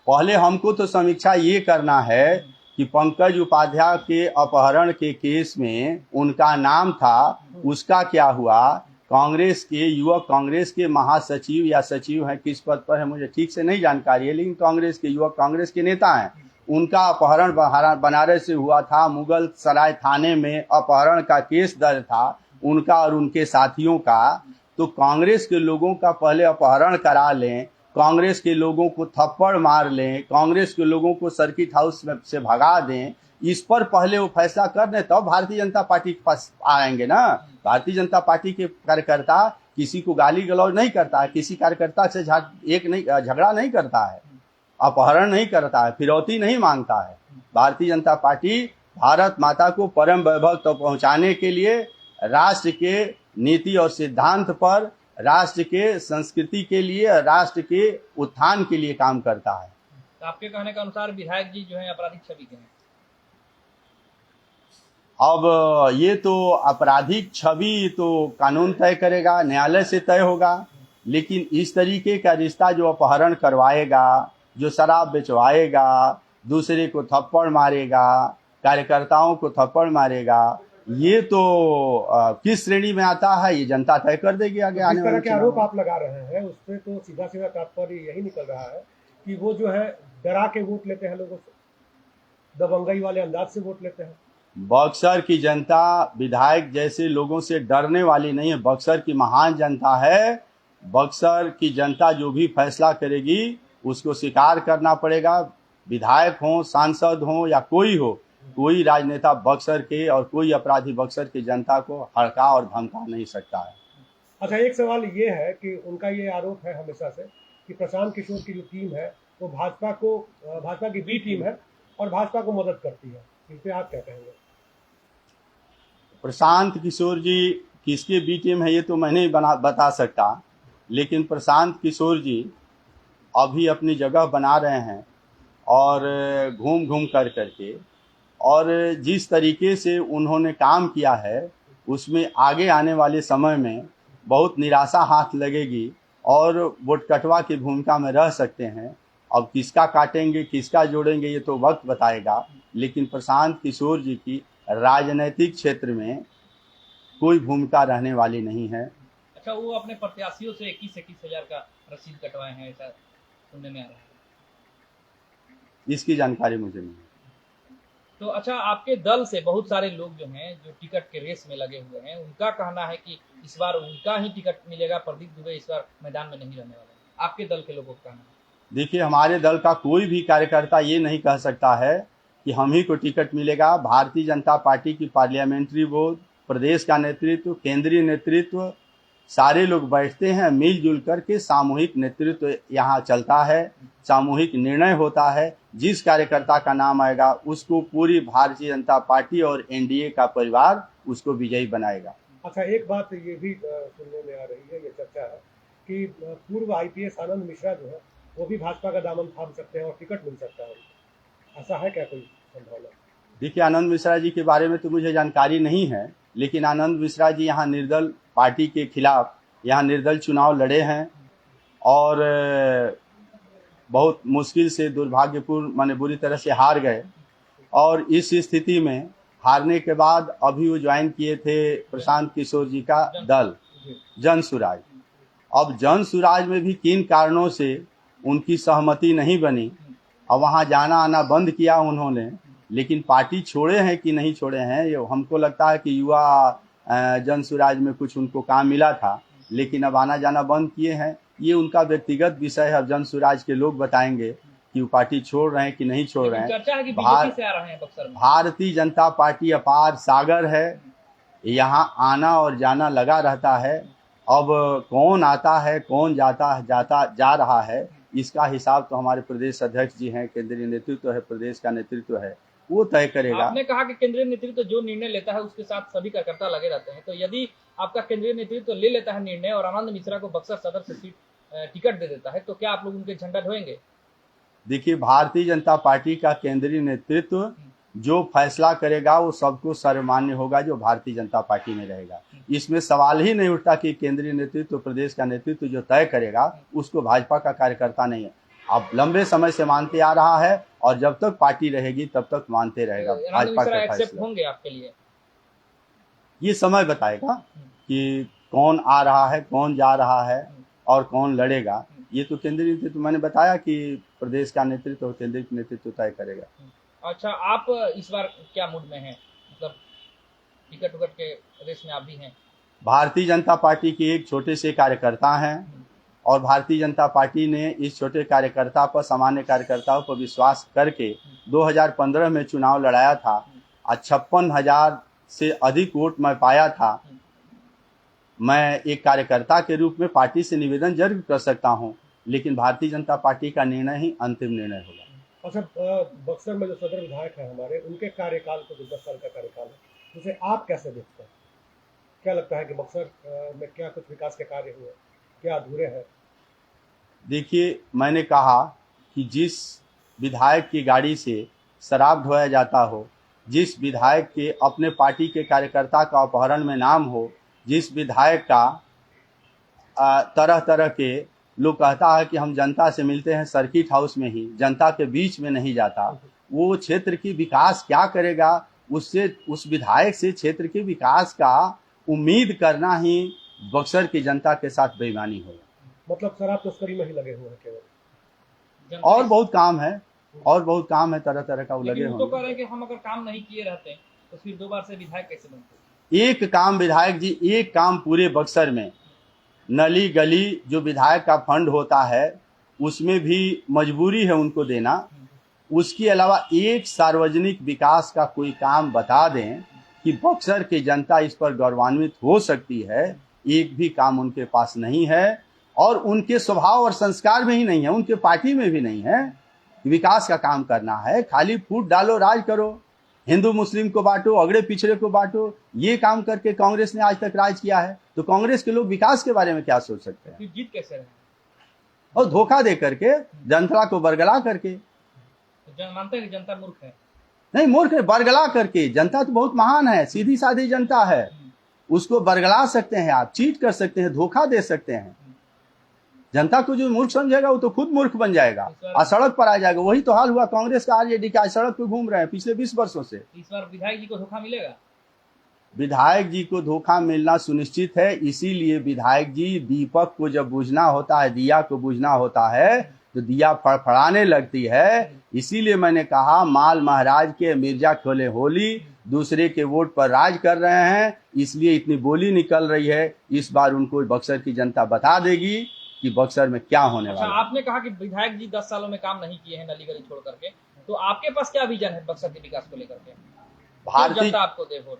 पहले हमको तो समीक्षा ये करना है कि पंकज उपाध्याय के अपहरण के केस में उनका नाम था, उसका क्या हुआ? कांग्रेस के युवक कांग्रेस के महासचिव या सचिव हैं, किस पद पर है मुझे ठीक से नहीं जानकारी है, लेकिन कांग्रेस के युवक कांग्रेस के नेता हैं, उनका अपहरण बनारस से हुआ था। मुगल सराय थाने में अपहरण का केस दर्ज था उनका और उनके साथियों का। तो कांग्रेस के लोगों का पहले अपहरण करा लें, कांग्रेस के लोगों को थप्पड़ मार लें, कांग्रेस के लोगों को सर्किट हाउस में से भगा दें, इस पर पहले वो फैसला कर दें, तब भारतीय जनता पार्टी के पास आएंगे ना। भारतीय जनता पार्टी के कार्यकर्ता किसी को गाली गलौज नहीं करता है, किसी कार्यकर्ता से झगड़ा नहीं करता है, अपहरण नहीं करता है, फिरौती नहीं मांगता है। भारतीय जनता पार्टी भारत माता को परम वैभव तक पहुंचाने के लिए राष्ट्र के नीति और सिद्धांत पर, राष्ट्र के संस्कृति के लिए, राष्ट्र के उत्थान के लिए काम करता है।
तो आपके कहने के अनुसार विधायक जी जो है आपराधिक छवि के हैं?
अब ये तो आपराधिक छवि तो कानून तय करेगा, न्यायालय से तय होगा, लेकिन इस तरीके का रिश्ता जो अपहरण करवाएगा, जो शराब बेचवाएगा, दूसरे को थप्पड़ मारेगा, कार्यकर्ताओं को थप्पड़ मारेगा, ये तो किस श्रेणी में आता है ये जनता तय कर देगी आगे आने वाले
के आरोप आप लगा रहे हैं उससे तो सीधा सीधा तात्पर्य यही निकल रहा है कि वो जो है डरा के वोट लेते हैं लोगों से, दबंगई वाले अंदाज से वोट लेते हैं।
बक्सर की जनता विधायक जैसे लोगों से डरने वाली नहीं है। बक्सर की महान जनता है। बक्सर की जनता जो भी फैसला करेगी उसको स्वीकार करना पड़ेगा। विधायक हो, सांसद हो या कोई हो, कोई राजनेता बक्सर के और कोई अपराधी बक्सर की जनता को हड़का और धमका नहीं सकता है।
अच्छा, एक सवाल ये है कि उनका ये आरोप है हमेशा से कि प्रशांत किशोर की जो टीम है वो भाजपा की बी टीम है और भाजपा को मदद करती है, इस पे आप क्या कहेंगे?
प्रशांत किशोर जी किसके बी टीम है ये तो मैं नहीं बता सकता, लेकिन प्रशांत किशोर जी अभी अपनी जगह बना रहे हैं और घूम घूम करके, और जिस तरीके से उन्होंने काम किया है उसमें आगे आने वाले समय में बहुत निराशा हाथ लगेगी और वोट कटवा की भूमिका में रह सकते हैं। अब किसका काटेंगे किसका जोड़ेंगे ये तो वक्त बताएगा, लेकिन प्रशांत किशोर जी की राजनीतिक क्षेत्र में कोई भूमिका रहने वाली नहीं है।
अच्छा, वो अपने प्रत्याशियों से 21 हजार का रसीद कटवाए हैं, ऐसा सुनने में आ रहा है।
इसकी जानकारी मुझे नहीं।
तो अच्छा, आपके दल से बहुत सारे लोग जो हैं जो टिकट के रेस में लगे हुए हैं, उनका कहना है कि इस बार उनका ही टिकट मिलेगा, प्रदीप दुबे इस बार मैदान में नहीं रहने वाले। आपके दल के लोगों का कहना है?
देखिए, हमारे दल का कोई भी कार्यकर्ता ये नहीं कह सकता है कि हम ही को टिकट मिलेगा। भारतीय जनता पार्टी की पार्लियामेंट्री बोर्ड, प्रदेश का नेतृत्व, केंद्रीय नेतृत्व, सारे लोग बैठते हैं, मिलजुल करके सामूहिक नेतृत्व यहाँ चलता है, सामूहिक निर्णय होता है। जिस कार्यकर्ता का नाम आएगा उसको पूरी भारतीय जनता पार्टी और एनडीए का परिवार उसको विजयी बनाएगा।
अच्छा, एक बात ये भी सुनने में आ रही है, ये चर्चा है कि पूर्व आईपीएस आनंद मिश्रा जो है वो भी भाजपा का दामन थाम सकते हैं और टिकट मिल सकता है, ऐसा है क्या कोई संभावना?
देखिए, आनंद मिश्रा जी के बारे में तो मुझे जानकारी नहीं है, लेकिन आनंद मिश्रा जी यहाँ निर्दल पार्टी के खिलाफ यहाँ निर्दल चुनाव लड़े हैं और बहुत मुश्किल से, दुर्भाग्यपूर्ण माने बुरी तरह से हार गए। और इस स्थिति में हारने के बाद अभी वो ज्वाइन किए थे प्रशांत किशोर जी का दल जन सुराज। अब जन सुराज में भी किन कारणों से उनकी सहमति नहीं बनी और वहाँ जाना आना बंद किया उन्होंने। लेकिन पार्टी छोड़े हैं कि नहीं छोड़े हैं, ये हमको लगता है कि युवा जन सुराज में कुछ उनको काम मिला था, लेकिन अब आना जाना बंद किए हैं। ये उनका व्यक्तिगत विषय है, अब जन सुराज के लोग बताएंगे कि वो पार्टी छोड़ रहे हैं कि नहीं छोड़ रहे हैं।
चर्चा है कि बीजेपी से आ रहे हैं बक्सर में।
भारतीय जनता पार्टी अपार सागर है, यहाँ आना और जाना लगा रहता है। अब कौन आता है, कौन जा रहा है, इसका हिसाब तो हमारे प्रदेश अध्यक्ष जी हैं, केंद्रीय नेतृत्व है, प्रदेश का नेतृत्व है, वो तय करेगा।
आपने कहा कि केंद्रीय नेतृत्व जो निर्णय लेता है उसके साथ सभी कार्यकर्ता लगे रहते हैं, तो यदि आपका केंद्रीय नेतृत्व ले लेता है निर्णय और आनंद मिश्रा को बक्सर सदर से टिकट दे देता है, तो क्या आप लोग उनके झंडा ढोएंगे?
देखिए, भारतीय जनता पार्टी का केंद्रीय नेतृत्व जो फैसला करेगा वो सबको सर्वमान्य होगा, जो भारतीय जनता पार्टी में रहेगा। इसमें सवाल ही नहीं उठता कि केंद्रीय नेतृत्व, प्रदेश का नेतृत्व जो तय करेगा उसको भाजपा का कार्यकर्ता नहीं है। अब लंबे समय से मानते आ रहा है और जब तक पार्टी रहेगी तब तक मानते रहेगा भाजपा का फैसला।
होंगे आपके लिए
ये समय बताएगा कि कौन आ रहा है, कौन जा रहा है और कौन लड़ेगा। ये तो केंद्रीय नेतृत्व, मैंने बताया कि प्रदेश का नेतृत्व और केंद्रीय नेतृत्व तय करेगा।
अच्छा, आप इस बार क्या मूड में हैं? मतलब टिकट उकट के रेस में आप भी हैं?
भारतीय जनता पार्टी के एक छोटे से कार्यकर्ता हैं और भारतीय जनता पार्टी ने इस छोटे कार्यकर्ता पर, सामान्य कार्यकर्ताओं पर विश्वास करके 2015 में चुनाव लड़ाया था और 56,000 से अधिक वोट मैं पाया था। मैं एक कार्यकर्ता के रूप में पार्टी से निवेदन जरूर कर सकता हूं, लेकिन भारतीय जनता पार्टी का निर्णय ही अंतिम निर्णय होगा।
अच्छा, बक्सर में जो सदर विधायक हैं हमारे, उनके कार्यकाल को, जो 10 साल का कार्यकाल है, उसे आप कैसे देखते हैं? क्या लगता है कि बक्सर में क्या कुछ विकास के कार्य हुए, क्या अधूरे हैं?
देखिए, मैंने कहा कि जिस विधायक की गाड़ी से शराब ढोया जाता हो, जिस विधायक के अपने पार्टी के कार्यकर्ता का अपहरण में नाम हो, जिस विधायक का तरह तरह के लोग कहता है कि हम जनता से मिलते हैं सर्किट हाउस में ही, जनता के बीच में नहीं जाता, वो क्षेत्र की विकास क्या करेगा? उससे, उस विधायक से क्षेत्र के विकास का उम्मीद करना ही बक्सर की जनता के साथ बेईमानी होगा।
मतलब शराब तस्करी में ही लगे हुए हैं केवल,
और बहुत काम है, और बहुत काम है, तरह तरह का वो लगे
हुए। तो कह
होंगे।
रहे हैं कि हम अगर काम नहीं किए रहते तो फिर 2 बार से विधायक कैसे बनते?
एक काम विधायक जी, एक काम पूरे बक्सर में, नली गली जो विधायक का फंड होता है उसमें भी मजबूरी है उनको देना। उसके अलावा एक सार्वजनिक विकास का कोई काम बता दें कि बक्सर की जनता इस पर गौरवान्वित हो सकती है, एक भी काम उनके पास नहीं है और उनके स्वभाव और संस्कार में ही नहीं है, उनके पार्टी में भी नहीं है। विकास का काम करना है, खाली फूट डालो, राज करो, हिंदू मुस्लिम को बांटो, अगड़े पिछड़े को बांटो, ये काम करके कांग्रेस ने आज तक राज किया है। तो कांग्रेस के लोग विकास के बारे में क्या सोच सकते हैं?
फिर जीत कैसे रहे?
और धोखा दे करके, जनता को बरगला करके।
मानते हैं कि जनता मूर्ख है?
नहीं, मूर्ख है, बरगला करके। जनता तो बहुत महान है, सीधी साधी जनता है, उसको बरगला सकते हैं आप, चीट कर सकते हैं, धोखा दे सकते हैं। जनता को जो मूर्ख समझेगा वो तो खुद मूर्ख बन जाएगा और सड़क पर आ जाएगा। वही तो हाल हुआ कांग्रेस का, आरजेडी का, सड़क पे घूम रहे हैं पिछले 20 वर्षों से।
इस बार विधायक जी को धोखा मिलेगा?
विधायक जी को धोखा मिलना सुनिश्चित है, इसीलिए विधायक जी, दीपक को जब बुझना होता है, दिया को बुझना होता है तो दिया फड़फड़ाने लगती है। इसीलिए मैंने कहा, माल महाराज के मिर्जा खोले होली, दूसरे के वोट पर राज कर रहे हैं, इसलिए इतनी बोली निकल रही है। इस बार उनको बक्सर की जनता बता देगी कि बक्सर में क्या होने वाला है।
आपने कहा कि विधायक जी 10 सालों में काम नहीं किए हैं नली गली छोड़ करके, तो आपके पास क्या विजन है बक्सर के विकास को लेकर के?
भारतीय
जनता आपको दे वोट?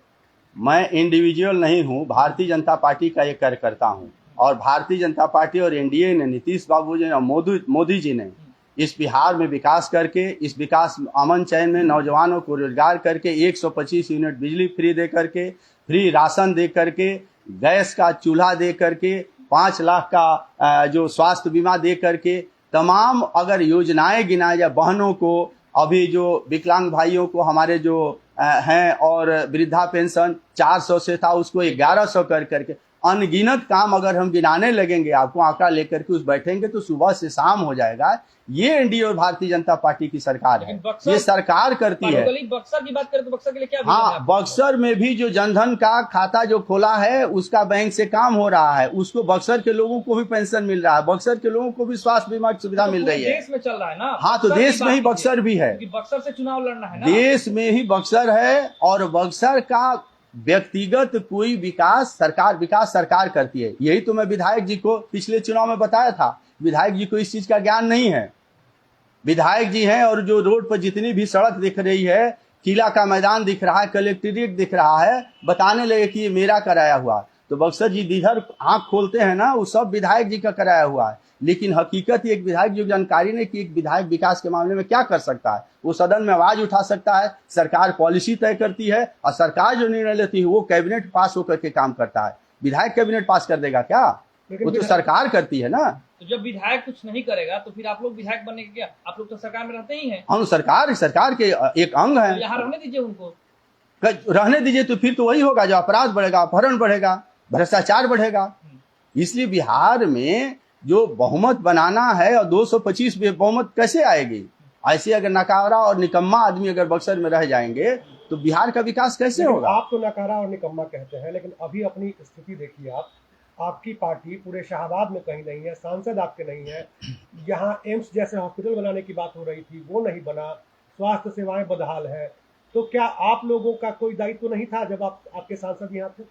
मैं इंडिविजुअल नहीं हूं, भारतीय जनता पार्टी का एक कार्यकर्ता हूं और भारतीय जनता पार्टी और एनडीए ने, नीतीश बाबू जी और मोदी जी ने इस बिहार में विकास करके, इस विकास अमन चैन में नौजवानों को रोजगार करके, 125 यूनिट बिजली फ्री दे करके, फ्री राशन दे करके, गैस का चूल्हा दे करके, 5 लाख का जो स्वास्थ्य बीमा दे करके, तमाम अगर योजनाएं गिनाए जाए, बहनों को, अभी जो विकलांग भाइयों को हमारे जो हैं, और वृद्धा पेंशन 400 से था उसको 1100 कर करके, अनगिनत काम अगर हम गिनाने लगेंगे, आपको आंकड़ा लेकर के उस बैठेंगे तो सुबह से शाम हो जाएगा। ये एनडीए और भारतीय जनता पार्टी की सरकार है, ये सरकार करती है।
बक्सर की बात करें तो बक्सर के लिए क्या?
हाँ, बक्सर में भी जो जनधन का खाता जो खोला है उसका बैंक से काम हो रहा है, उसको बक्सर के लोगों को भी पेंशन मिल रहा है, बक्सर के लोगों को भी स्वास्थ्य बीमा की सुविधा मिल रही है।
देश में चल रहा है ना?
हाँ, तो देश में ही बक्सर भी है,
बक्सर से चुनाव लड़ना है ना,
देश में ही बक्सर है। और बक्सर का व्यक्तिगत कोई विकास सरकार करती है। यही तो मैं विधायक जी को पिछले चुनाव में बताया था, विधायक जी को इस चीज का ज्ञान नहीं है। विधायक जी हैं और जो रोड पर जितनी भी सड़क दिख रही है, किला का मैदान दिख रहा है, कलेक्ट्रेट दिख रहा है, बताने लगे कि ये मेरा कराया हुआ। तो बक्सर जी जिधर आंख खोलते हैं ना वो सब विधायक जी का कराया हुआ है। लेकिन हकीकत एक विधायक जो जानकारी ने कि एक विधायक विकास के मामले में क्या कर सकता है, वो सदन में आवाज उठा सकता है, सरकार पॉलिसी तय करती है और सरकार जो निर्णय लेती है वो कैबिनेट पास होकर के काम करता है। विधायक कैबिनेट पास कर देगा क्या? वो तो सरकार करती है ना।
तो जब विधायक कुछ नहीं करेगा तो फिर आप लोग विधायक बनने के क्या, आप लोग तो सरकार में रहते ही हैं।
हम सरकार के एक अंग
तो
है।
यहाँ रहने दीजिए उनको।
रहने दीजिए तो फिर तो वही होगा, जो अपराध बढ़ेगा, अपहरण बढ़ेगा, भ्रष्टाचार बढ़ेगा। इसलिए बिहार में जो बहुमत बनाना है और 225 बहुमत कैसे आएगी? ऐसे अगर नकारा और निकम्मा आदमी अगर बक्सर में रह जाएंगे तो बिहार का विकास कैसे होगा?
आप तो नकारा और निकम्मा कहते हैं, लेकिन अभी अपनी स्थिति देखिए आप। आपकी पार्टी पूरे शाहबाद में कहीं नहीं है, सांसद आपके नहीं है। यहाँ एम्स जैसे हॉस्पिटल बनाने की बात हो रही थी, वो नहीं बना। स्वास्थ्य सेवाएं बदहाल है। तो क्या आप लोगों का कोई दायित्व नहीं था जब आपके सांसद यहाँ थे?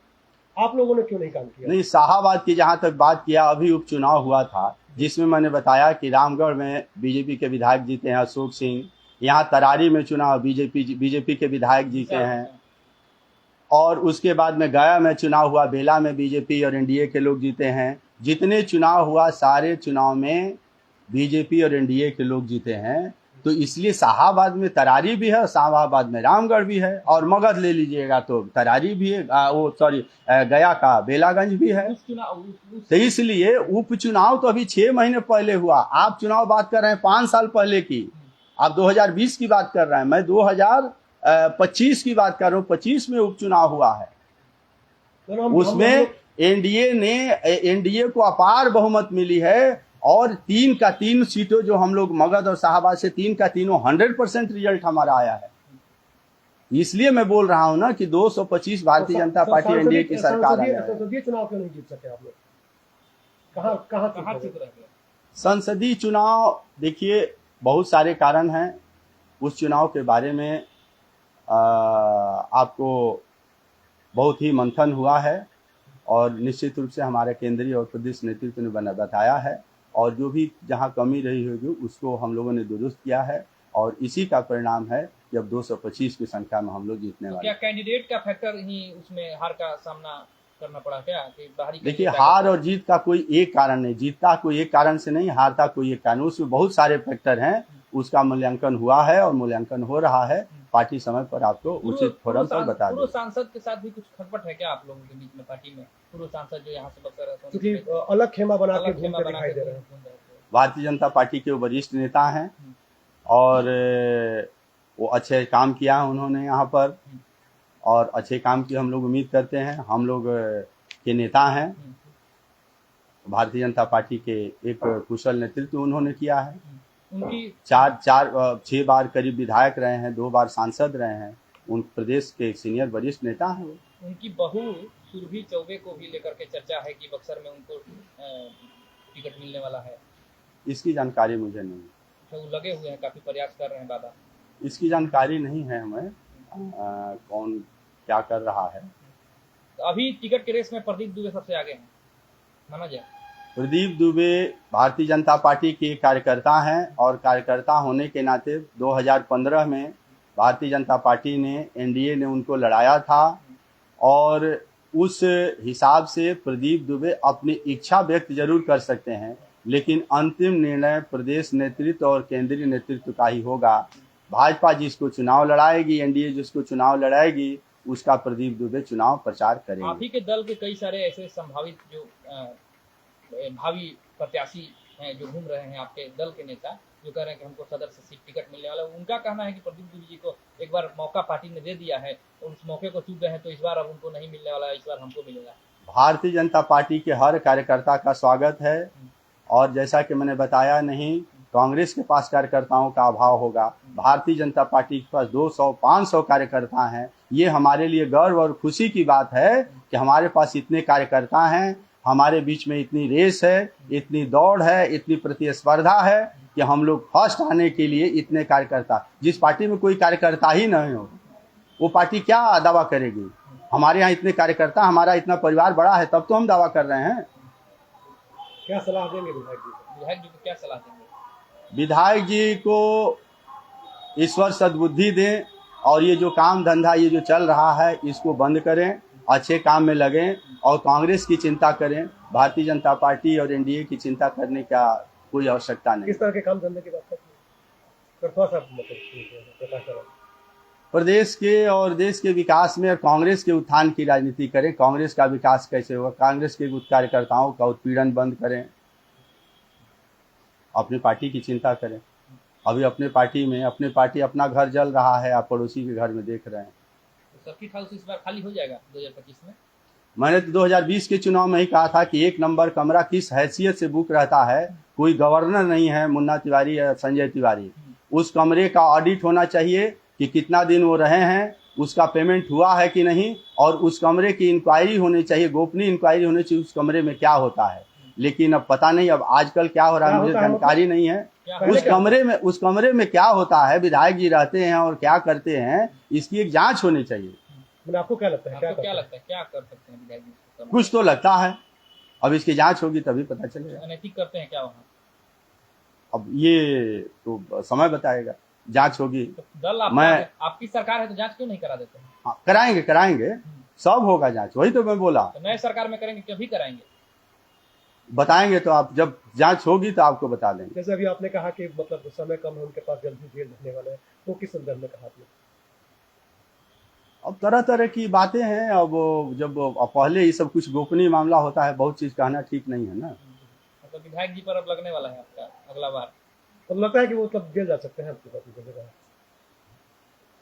आप लोगों ने क्यों नहीं काम किया?
नहीं, शाहाबाद की जहां तक बात किया, अभी उपचुनाव हुआ था जिसमें मैंने बताया कि रामगढ़ में बीजेपी के विधायक जीते हैं अशोक सिंह, यहाँ तरारी में चुनाव बीजेपी के विधायक जीते हैं, और उसके बाद में गया में चुनाव हुआ, बेला में बीजेपी और एनडीए के लोग जीते हैं। जितने चुनाव हुआ सारे चुनाव में बीजेपी और एनडीए के लोग जीते हैं। तो इसलिए शाहाबाद में तरारी भी है और शाहाबाद में रामगढ़ भी है, और मगध ले लीजिएगा तो तरारी भी है, गया का बेलागंज भी है। तो इसलिए उपचुनाव तो अभी 6 महीने पहले हुआ। आप चुनाव बात कर रहे हैं 5 साल पहले की, आप 2020 की बात कर रहे हैं, मैं 2025 की बात कर रहा हूँ। 25 में उपचुनाव हुआ है, उसमें एनडीए को अपार बहुमत मिली है, और 3 का 3 सीटों जो हम लोग मगध और शाहबाद से 3 का 3 100% रिजल्ट हमारा आया है। इसलिए मैं बोल रहा हूं ना कि 225 भारतीय जनता पार्टी एनडीए की सरकार है।
संसदीय चुनाव क्यों नहीं जीत सके आप लोग? कहाँ चुप रह गए?
संसदीय चुनाव देखिए बहुत सारे कारण हैं। उस चुनाव के बारे में आपको बहुत ही मंथन हुआ है, और निश्चित रूप से हमारे केंद्रीय और प्रदेश नेतृत्व ने बताया है, और जो भी जहां कमी रही होगी उसको हम लोगों ने दुरुस्त किया है, और इसी का परिणाम है कि अब 225 की संख्या में हम लोग जीतने वाले।
क्या कैंडिडेट का फैक्टर ही उसमें हार का सामना करना पड़ा क्या? कि बाहरी
देखिए, हार और जीत का कोई एक कारण नहीं, जीतता कोई एक कारण से नहीं, हारता कोई एक कारण, उसमें बहुत सारे फैक्टर हैं। उसका मूल्यांकन हुआ है और मूल्यांकन हो रहा है। पार्टी समय पर आपको उचित फोरम पर बता देगी।
पूर्व सांसद के साथ भी कुछ खटपट है क्या आप लोगों के बीच में पार्टी में? पूर्व सांसद जो यहाँ से बक्सर
क्योंकि अलग खेमा बना के दिखाई दे रहे हैं।
भारतीय जनता पार्टी के वरिष्ठ नेता हैं, और वो अच्छे काम किया है उन्होंने यहाँ पर, और अच्छे काम की हम लोग उम्मीद करते हैं। हम लोग के नेता हैं, भारतीय जनता पार्टी के एक कुशल नेतृत्व उन्होंने किया है।
उनकी
6 बार करीब विधायक रहे हैं, 2 बार सांसद रहे हैं। उन प्रदेश के सीनियर वरिष्ठ नेता हैं।
उनकी बहू सुरभि चौबे को भी लेकर के चर्चा है कि बक्सर में उनको टिकट मिलने वाला है।
इसकी जानकारी मुझे नहीं।
तो लगे हुए हैं, काफी प्रयास कर रहे हैं दादा।
इसकी जानकारी नहीं है हमें, कौन क्या कर रहा है।
तो अभी टिकट के रेस में प्रदीप दुबे सबसे आगे हैं, माना जाए।
प्रदीप दुबे भारतीय जनता पार्टी के कार्यकर्ता हैं, और कार्यकर्ता होने के नाते 2015 में भारतीय जनता पार्टी ने, एनडीए ने उनको लड़ाया था, और उस हिसाब से प्रदीप दुबे अपनी इच्छा व्यक्त जरूर कर सकते हैं, लेकिन अंतिम निर्णय प्रदेश नेतृत्व और केंद्रीय नेतृत्व का ही होगा। भाजपा जिसको चुनाव लड़ाएगी, एनडीए जिसको चुनाव लड़ाएगी, उसका प्रदीप दुबे चुनाव प्रचार करेंगे।
आप ही के दल के कई सारे ऐसे संभावित जो भावी प्रत्याशी हैं जो घूम रहे हैं, आपके दल के नेता जो कह रहे हैं कि हमको सदर से सीट टिकट मिलने वाला है, उनका कहना है कि प्रदीप दुबे जी को एक बार मौका पार्टी ने दे दिया है, उस मौके को चूक गए हैं, तो इस बार अब उनको नहीं मिलने वाला है, इस बार हमको मिलेगा।
भारतीय जनता पार्टी के हर कार्यकर्ता का स्वागत है, और जैसा कि मैंने बताया, नहीं कांग्रेस के पास कार्यकर्ताओं का अभाव होगा, भारतीय जनता पार्टी के पास 200-500 कार्यकर्ता हैं। ये हमारे लिए गर्व और खुशी की बात है कि हमारे पास इतने कार्यकर्ता हैं, हमारे बीच में इतनी रेस है, इतनी दौड़ है, इतनी प्रतिस्पर्धा है कि हम लोग फर्स्ट आने के लिए इतने कार्यकर्ता। जिस पार्टी में कोई कार्यकर्ता ही नहीं हो, वो पार्टी क्या दावा करेगी? हमारे यहाँ इतने कार्यकर्ता, हमारा इतना परिवार बड़ा है, तब तो हम दावा कर रहे हैं।
क्या सलाह देंगे विधायक जी को?
विधायक जी को क्या सलाह देंगे?
विधायक जी को ईश्वर सद्बुद्धि दें, और ये जो काम धंधा ये जो चल रहा है इसको बंद करें, अच्छे काम में लगें और कांग्रेस की चिंता करें। भारतीय जनता पार्टी और एनडीए की चिंता करने का कोई आवश्यकता नहीं।
किस तरह के काम धंधे की बात करते हैं सर, थोड़ा सा मतलब प्रकाश करें।
प्रदेश के और देश के विकास में और कांग्रेस के उत्थान की राजनीति करें। कांग्रेस का विकास कैसे होगा, कांग्रेस के कार्यकर्ताओं का उत्पीड़न बंद करें, अपनी पार्टी की चिंता करें। अभी अपने पार्टी अपना घर जल रहा है, आप पड़ोसी के घर में देख रहे हैं।
सर्किट हाउस इस बार खाली हो जाएगा 2025 में?
मैंने तो 2020 के चुनाव में ही कहा था कि 1 नंबर कमरा किस हैसियत से बुक रहता है। कोई गवर्नर नहीं है मुन्ना तिवारी या संजय तिवारी। उस कमरे का ऑडिट होना चाहिए कि कितना दिन वो रहे हैं, उसका पेमेंट हुआ है कि नहीं, और उस कमरे की इंक्वायरी होनी चाहिए, गोपनीय इंक्वायरी होनी चाहिए उस कमरे में क्या होता है। लेकिन अब पता नहीं अब आजकल क्या हो रहा है, मुझे जानकारी नहीं है। उस कमरे में क्या होता है, विधायक जी रहते हैं और क्या करते हैं, इसकी एक जांच होनी चाहिए।
आपको क्या लगता है,
क्या लगता है क्या कर सकते हैं विधायक जी?
कुछ तो लगता है, अब इसकी जांच होगी तभी पता चलेगा।
अनैतिक करते हैं क्या वहाँ?
अब ये तो समय बताएगा, जांच होगी।
तो दल आपकी सरकार है तो जांच क्यों नहीं करा देते हैं?
हाँ, कराएंगे सब होगा जांच, वही तो मैं बोला।
तो नए सरकार में करेंगे, कभी कराएंगे?
बताएंगे तो आप, जब जांच होगी तो आपको बता देंगे।
जैसे अभी आपने कहा कि मतलब समय कम है उनके पास, जल्दी जेल ढलने वाले हैं, तो किस संदर्भ में कहा आपने?
अब तरह तरह की बातें हैं। अब जब पहले ये सब कुछ गोपनीय मामला होता है, बहुत चीज कहना ठीक नहीं है ना।
मतलब विधायक जी पर अब लगने वाला है आपका अगला बार?
तो लगता है कि वो मतलब जेल जा सकते हैं आपके पास?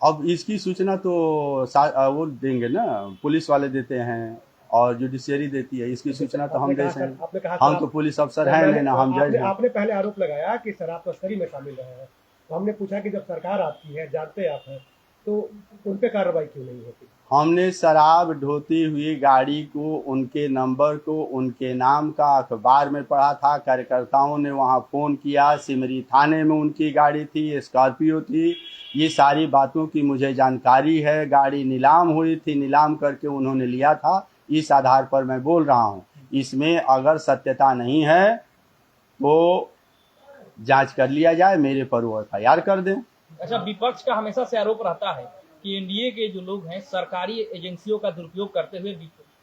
अब इसकी सूचना तो वो देंगे ना, पुलिस वाले देते हैं और जुडिशियरी देती है। इसकी सूचना तो हम दे सकते, हम तो पुलिस अफसर हैं नहीं ना, हम जज हैं।
आपने पहले आरोप लगाया कि शराब तस्करी में शामिल रहे हैं, तो हमने पूछा कि जब सरकार आपकी है, जानते आप हैं, तो उन पे कार्रवाई क्यों नहीं होती?
हमने शराब ढोती हुई गाड़ी को, उनके नंबर को, उनके नाम का अखबार में पढ़ा था। कार्यकर्ताओं ने वहां फोन किया, सिमरी थाने में उनकी गाड़ी थी, स्कॉर्पियो थी। ये सारी बातों की मुझे जानकारी है। गाड़ी नीलाम हुई थी, नीलाम करके उन्होंने लिया था। इस आधार पर मैं बोल रहा हूँ। इसमें अगर सत्यता नहीं है तो जांच कर लिया जाए, मेरे पर वो FIR कर दें।
अच्छा, विपक्ष का हमेशा से आरोप रहता है कि एनडीए के जो लोग हैं सरकारी एजेंसियों का दुरुपयोग करते हुए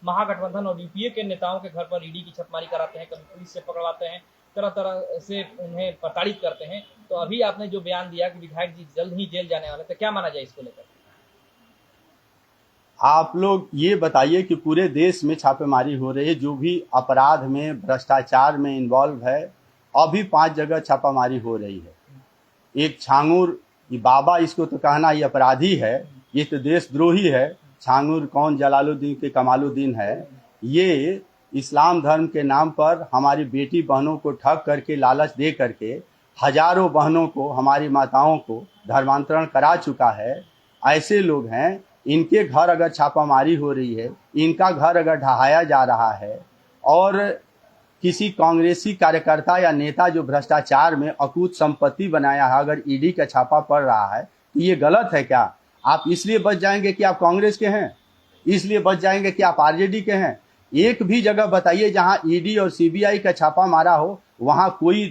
महागठबंधन और यूपीए के नेताओं के घर पर ईडी की छापेमारी कराते हैं, कभी पुलिस से पकड़वाते हैं, तरह तरह से उन्हें प्रताड़ित करते हैं। तो अभी आपने जो बयान दिया कि विधायक जी जल्द ही जेल जाने वाले, तो क्या माना जाए इसको लेकर?
आप लोग ये बताइए कि पूरे देश में छापेमारी हो रही है, जो भी अपराध में, भ्रष्टाचार में इन्वॉल्व है, अभी 5 जगह छापामारी हो रही है। एक छांगुर, ये बाबा, इसको तो कहना ये अपराधी है, ये तो देशद्रोही है। छांगुर कौन? जलालुद्दीन के कमालुद्दीन है। ये इस्लाम धर्म के नाम पर हमारी बेटी बहनों को ठग करके, लालच दे करके हजारों बहनों को, हमारी माताओं को धर्मांतरण करा चुका है। ऐसे लोग हैं। इनके घर अगर छापामारी हो रही है, इनका घर अगर ढहाया जा रहा है, और किसी कांग्रेसी कार्यकर्ता या नेता जो भ्रष्टाचार में अकूत संपत्ति बनाया है, अगर ईडी का छापा पड़ रहा है, तो ये गलत है क्या? आप इसलिए बच जाएंगे कि आप कांग्रेस के हैं? इसलिए बच जाएंगे कि आप आरजेडी के हैं? एक भी जगह बताइए जहां ईडी और सीबीआई का छापा मारा हो, वहां कोई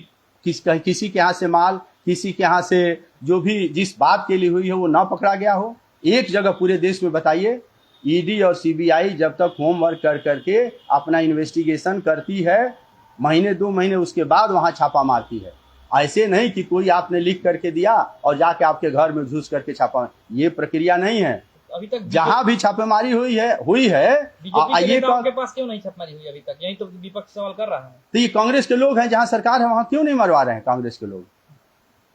किसी के यहाँ से माल, किसी के यहाँ से जो भी जिस बात के लिए हुई है वो ना पकड़ा गया हो? एक जगह पूरे देश में बताइए। ईडी और सीबीआई जब तक होमवर्क कर करके अपना इन्वेस्टिगेशन करती है, महीने 2 महीने उसके बाद वहां छापा मारती है। ऐसे नहीं कि कोई आपने लिख करके दिया और जाके आपके घर में घुस करके छापा, ये प्रक्रिया नहीं है।
अभी तक
जहां भी छापेमारी हुई है
बीजेपी के पास क्यों नहीं छापेमारी हुई अभी तक? यही तो विपक्ष सवाल कर रहा है।
तो ये कांग्रेस के लोग हैं, जहां सरकार है वहां क्यों नहीं मरवा रहे हैं कांग्रेस के लोग?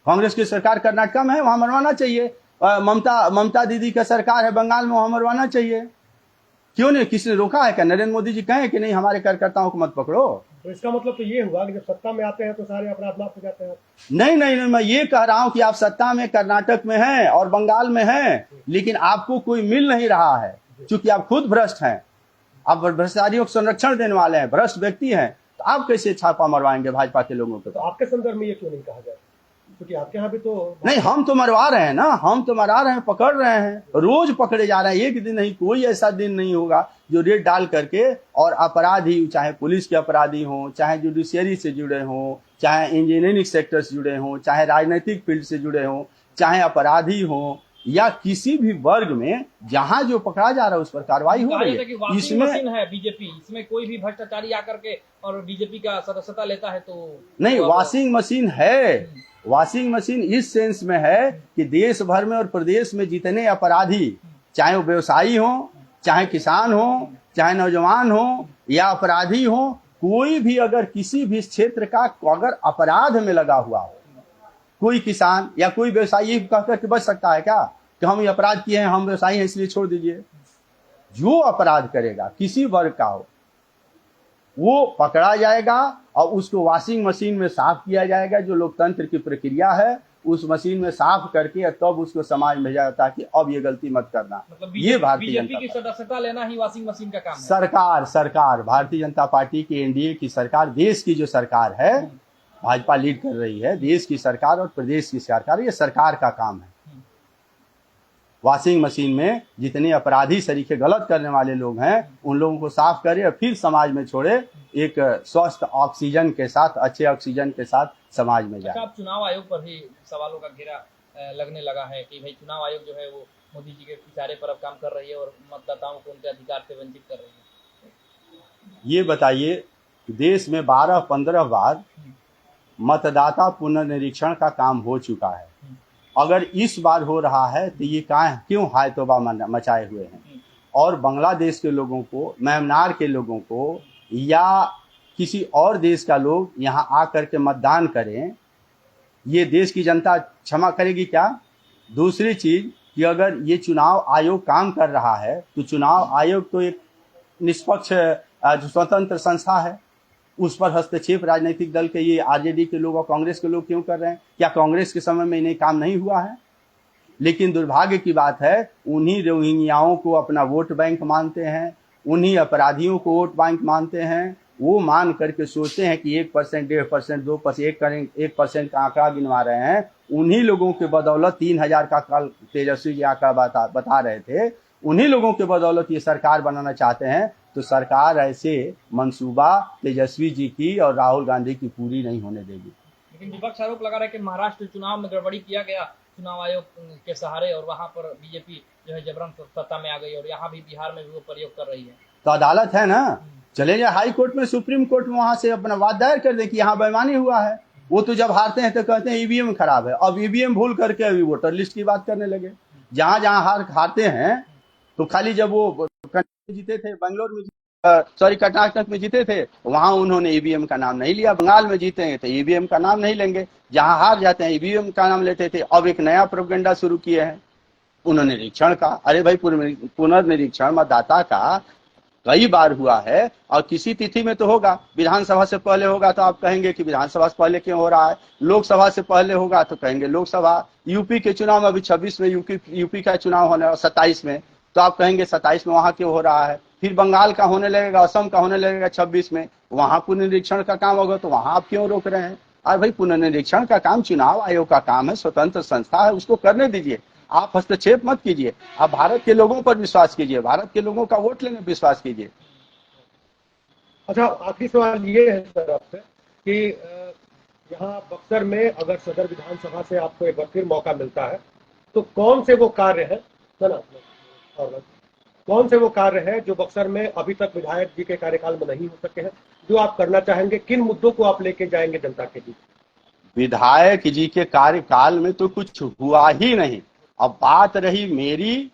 कांग्रेस की सरकार कर्नाटक में है, वहां मरवाना चाहिए। ममता दीदी का सरकार है बंगाल में, वहां मरवाना चाहिए। क्यों नहीं? किसी ने रोका है क्या? नरेंद्र मोदी जी कहें कि नहीं हमारे कार्यकर्ताओं को मत पकड़ो?
तो इसका मतलब तो ये हुआ कि जब सत्ता में आते हैं तो सारे अपराध माफ हो जाते हैं।
नहीं, मैं ये कह रहा हूं कि आप सत्ता में कर्नाटक में हैं और बंगाल में हैं, लेकिन आपको कोई मिल नहीं रहा है, क्योंकि आप खुद भ्रष्ट हैं। आप भ्रष्टाचारियों को संरक्षण देने वाले हैं, भ्रष्ट व्यक्ति हैं, तो आप कैसे छापा मरवाएंगे भाजपा के लोगों को?
तो आपके संदर्भ में ये क्यों नहीं कहा जाए? क्योंकि आपके यहाँ भी तो
नहीं, हम तो मरवा रहे हैं ना, हम तो मरा रहे हैं, पकड़ रहे हैं, रोज पकड़े जा रहे हैं। एक दिन नहीं, कोई ऐसा दिन नहीं होगा जो रेड डाल करके, और अपराधी चाहे पुलिस के अपराधी हों, चाहे जुडिशियरी से जुड़े हों, चाहे इंजीनियरिंग सेक्टर से जुड़े हों, चाहे राजनीतिक फील्ड से जुड़े हों, चाहे अपराधी हों, या किसी भी वर्ग में जहां जो पकड़ा जा रहा है उस पर कार्रवाई हो रही है।
इसमें
इसमें
है बीजेपी, इसमें कोई भी भ्रष्टाचारी आकर के और बीजेपी का सदस्यता लेता है तो
नहीं, वॉशिंग मशीन है। वॉशिंग मशीन इस सेंस में है कि देश भर में और प्रदेश में जितने अपराधी, चाहे वो व्यवसायी हो, चाहे किसान हो, चाहे नौजवान हो या अपराधी हो, कोई भी अगर किसी भी क्षेत्र का अगर अपराध में लगा हुआ हो, कोई किसान या कोई व्यवसायी कह करके बच सकता है क्या कि हम ये अपराध किए हैं, हम व्यवसायी हैं इसलिए छोड़ दीजिए। जो अपराध करेगा किसी वर्ग का हो वो पकड़ा जाएगा और उसको वॉशिंग मशीन में साफ किया जाएगा। जो लोकतंत्र की प्रक्रिया है उस मशीन में साफ करके तब उसको समाज में भेजा जाता है कि अब ये गलती मत करना।
मतलब
ये भारतीय
बीजेपी की सदस्यता लेना ही वॉशिंग मशीन का काम है।
सरकार भारतीय जनता पार्टी की एनडीए की सरकार, देश की जो सरकार है, भाजपा लीड कर रही है, देश की सरकार और प्रदेश की सरकार, ये सरकार का काम है। वॉशिंग मशीन में जितने अपराधी सरीखे गलत करने वाले लोग हैं उन लोगों को साफ करे और फिर समाज में छोड़े, एक स्वस्थ ऑक्सीजन के साथ, अच्छे ऑक्सीजन के साथ समाज में जाए।
आप चुनाव आयोग पर भी सवालों का घेरा लगने लगा है कि भाई चुनाव आयोग जो है वो मोदी जी के इशारे पर अब काम कर रही है और मतदाताओं को उनके अधिकार से वंचित कर रही है।
ये बताइए, देश में 12-15 बार मतदाता पुनर्निरीक्षण का काम हो चुका है। अगर इस बार हो रहा है तो ये क्यों हाय तौबा मचाए हुए हैं। और बांग्लादेश के लोगों को, म्यांमार के लोगों को या किसी और देश का लोग यहाँ आकर के मतदान करें, ये देश की जनता क्षमा करेगी क्या? दूसरी चीज कि अगर ये चुनाव आयोग काम कर रहा है तो चुनाव आयोग तो एक निष्पक्ष जो स्वतंत्र संस्था है, उस पर हस्तक्षेप राजनीतिक दल के, ये आरजेडी के लोग और कांग्रेस के लोग क्यों कर रहे हैं? क्या कांग्रेस के समय में इन्हें काम नहीं हुआ है? लेकिन दुर्भाग्य की बात है, उन्हीं रोहिंग्याओं को अपना वोट बैंक मानते हैं, उन्हीं अपराधियों को वोट बैंक मानते हैं। वो मान करके सोचते हैं कि 1%, 1.5%, 2%, 1% का आंकड़ा गिनवा रहे हैं। उन्हीं लोगों के बदौलत 3000 का कल तेजस्वी जी आंकड़ा बता रहे थे, उन्हीं लोगों के बदौलत ये सरकार बनाना चाहते हैं। तो सरकार ऐसे मंसूबा तेजस्वी जी की और राहुल गांधी की पूरी नहीं होने देगी।
लेकिन विपक्ष आरोप लगा रहा है कि महाराष्ट्र चुनाव में गड़बड़ी किया गया चुनाव आयोग के सहारे, और वहां पर बीजेपी जो है जबरन सत्ता में आ गई और यहाँ भी बिहार में भी वो प्रयोग कर रही है।
तो अदालत है ना, चले जाए हाई कोर्ट में, सुप्रीम कोर्ट में, वहां से अपना वाद दायर कर दे कि यहाँ बेईमानी हुआ है। वो तो जब हारते हैं तो कहते हैं ईवीएम खराब है। अब ईवीएम भूल करके अभी वोटर लिस्ट की बात करने लगे। जहां जहां हारते हैं तो खाली जब वो जीते थे बेंगलोर में, कर्नाटक में जीते थे, वहां उन्होंने ईवीएम का नाम नहीं लिया। बंगाल में जीते हैं तो ईवीएम का नाम नहीं लेंगे। जहां हार जाते हैं ईवीएम का नाम लेते थे। अब एक नया प्रोपेगेंडा शुरू किए हैं पुनर्निरीक्षण का। अरे भाई, पुनर्निरीक्षण मतदाता का कई बार हुआ है और किसी तिथि में तो होगा। विधानसभा से पहले होगा तो आप कहेंगे कि विधानसभा से पहले क्यों हो रहा है। लोकसभा से पहले होगा तो कहेंगे लोकसभा। यूपी के चुनाव में अभी 26 में यूपी का चुनाव होने और 27 में, तो आप कहेंगे 27 में वहां क्यों हो रहा है। फिर बंगाल का होने लगेगा, असम का होने लगेगा 26 में, वहां पुनर्निरीक्षण का काम होगा तो वहां आप क्यों रोक रहे हैं। और भाई, पुनर्निरीक्षण का काम चुनाव आयोग का काम है, स्वतंत्र संस्था है, उसको करने दीजिए। आप हस्तक्षेप मत कीजिए। आप भारत के लोगों पर विश्वास कीजिए, भारत के लोगों का वोट लेने पर विश्वास कीजिए।
अच्छा, आखिरी सवाल ये है सर आपसे कि यहाँ बक्सर में अगर सदर विधानसभा से आपको एक बार फिर मौका मिलता है तो कौन से वो कार्य है कौन से वो कार्य है जो बक्सर में अभी तक विधायक जी के कार्यकाल में नहीं हो सके हैं, जो आप करना चाहेंगे? किन मुद्दों को आप लेके जाएंगे जनता के बीच?
विधायक जी के कार्यकाल में तो कुछ हुआ ही नहीं। अब बात रही मेरी